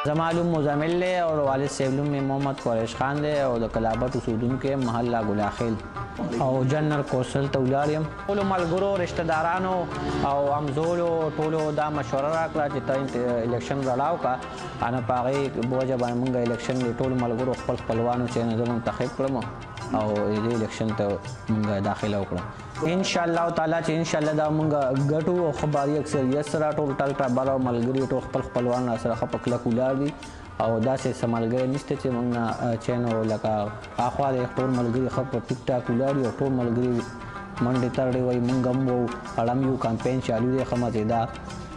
जमालुम मुजामिल है और वालिद सेवलुम में मोहम्मद कुरैश खान दे और कलाबट उसूदुन के महल्ला गुलाखिल और जनरल कौशल तौलारियम टोलो मलगुरो रिश्तेदारानो और हमजोलो टोलो दा मशवरा राकला چې इलेक्शन लड़ाओ का अना पागे बोझ बाय मंगा इलेक्शन ले टोलो मलगुरो खपल खपलवानो چې नजर منتخب کړم او دې इलेक्शन ته منګه داخله وکړه ان شاء الله تعالی چې ان شاء الله دا منګه غټو او خبري اکثریت سره ټول ټال ټبر او ملګری ټول خپل خپلوان سره خپل کولار دي او داسې سملګری نشته چې موږ چینو لکه اخوا د ټول ملګری خپل ټیک ټاک ولاري او ټول ملګری منډه ترډي وای موږ هم وو اړم یو کمپاین چالو دی خمزیدا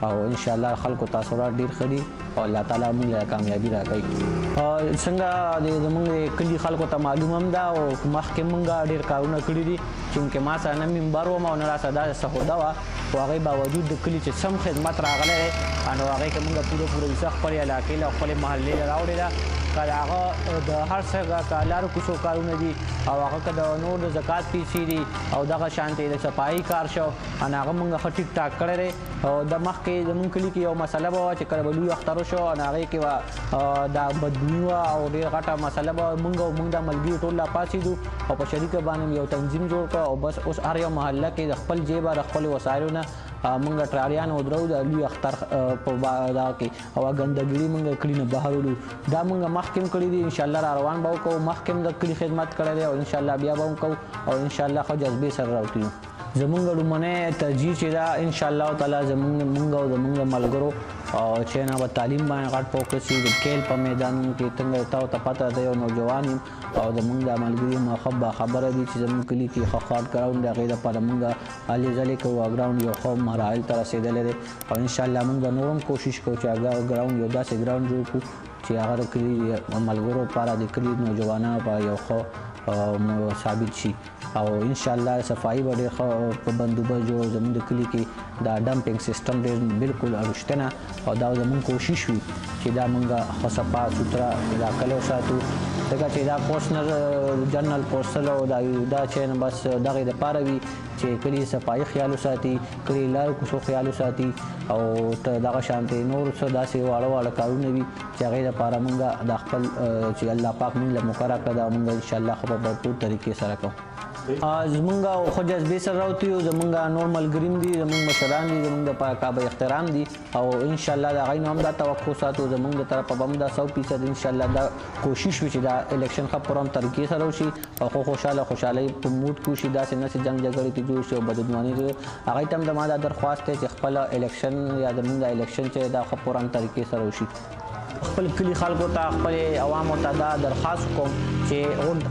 او ان شاء الله خلکو تاثرات ډیر خدي او الله تعالی موږ له کامیابی راکړي څنګه د موږ کلی خلکو ته معلوم هم دا او مخکې موږ ډیر کارونه کړی دي چې ما سره نه منبر و ما نه راسه دا سخودا وا او هغه باوجود د کلی چې سم خدمت راغله انو هغه کې موږ پوره وسخ خپل علاقې له خپل محلې راوړی دا کله هغه د هر څه کارلارو کوشو کارونه دي او هغه کده نور د زکات پیسې دي او دغه شانتي د صفایي کار شو ان هغه موږ ټیک ټاک کړی او د مخکې زمونږ کلی کې یو مسله به چې کله بلوي اختر شو ان هغه کې دا بدبوی او ډېر غټه مسله به موږ د ملګري ټول لا پاسې دو او په شریکه باندې یو تنظیم جوړ کړ او بس اوس هر یو محله کې د خپل جیب او خپل وسایلو نه موږ ټرالیان او درو د لوی اختر په دا کې او غندګړي موږ کلی نه بهر وړو دا موږ مخکې کړی دي ان شاء الله روان به کو مخکې د کلی خدمت کړی او ان شاء الله بیا به کو او ان شاء الله خو جذبه سره راوتیو زمونږ لمنه ترجیح چې دا ان شاء الله تعالی زمونږ او زمونږ ملګرو او چې نه په تعلیم باندې غټ فوکس یې د کېل په میدان کې څنګه تاو ته پته دی او نوجوان او زمونږ د ملګری مخبه خبره دي چې زمونږ کلی کې خاص ګراوند د غیر پر موږ علي ځلې کو ګراوند یو خو مراحل تر رسیدلې او ان شاء الله موږ نورم کوشش کوو چې هغه ګراوند یو داسې ګراوند جوړ کړو چې هغه کلی ملګرو لپاره د کلی نوجوانانو په یو خو ثابت شي او ان شاء الله صفایي به ډېر په بندوبست جوړ زموږ د کلي کې دا ډمپینګ سیستم ډېر بالکل اړشتنه او دا زموږ کوشش وي چې دا موږ صفا سوتره علاقه وساتو ځکه چې دا پرسنل جنرال پوسټل او دا چې بس دغه د پاره وي چې کلی صفایي خیال وساتي کلی لار کوڅو خیال وساتي او دغه شانتي نور څه داسې واړه کارونه وي چې هغه لپاره موږ د خپل چې الله پاک موږ له مقرره کړه موږ ان شاء الله خو په ټول طریقې سره کوو زمونږ خو جذبې سره راوتی یو زمونږ نور ملګریم دي زمونږ مشران دي زمونږ د قابل احترام دي او ان شاء الله د هغوی نه هم دا توقع ساتو زمونږ د طرفه به هم دا 100% ان شاء الله دا کوشش وي چې دا الیکشن ښه پرم طریقې سره وشي او خو خوشحالۍ په موډ کې وشي داسې نه چې جنګ جګړې کې جوړ شي او بدعنواني هغوی ته هم زما دا درخواست دی چې خپله الیکشن یا زمونږ د الیکشن چې دا ښه پرم طریقې سره وشي خپل کلی خلکو ته خپل عوامو ته دا درخواست کوم چې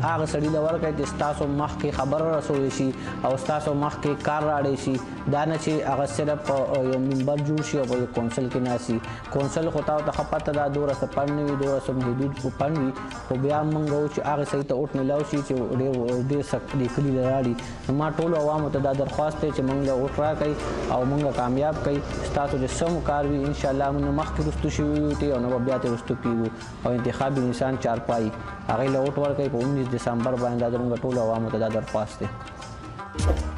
هغه سړي له ورکړئ چې ستاسو مخکې خبره رسولی شي او ستاسو مخکې کار راړی شي دا نه چې هغه صرف یو منبر جوړ شي او په کونسل کې ناست شي کونسل خو تا ته ښه پته ده دومره څه پڼ نه وي دومره څه محدود پڼ وي خو بیا موږ وایو چې هغې سړي ته اوټ میلاو شي چې ډېر سخت دې کلي له راړي ما ټولو عوامو ته دا درخواست دی چې موږ له اوټ راکړئ او موږ کامیاب کړئ ستاسو چې سم کار وي انشاءالله موږ مخکې رستو شوي یو او نه به بیا ترې رستو کېږو او انتخابي نشان چارپایي هغې له اوټ ورکړئ په 19 دسمبر باندې دا زموږ ټولو عوامو ته دا درخواست دی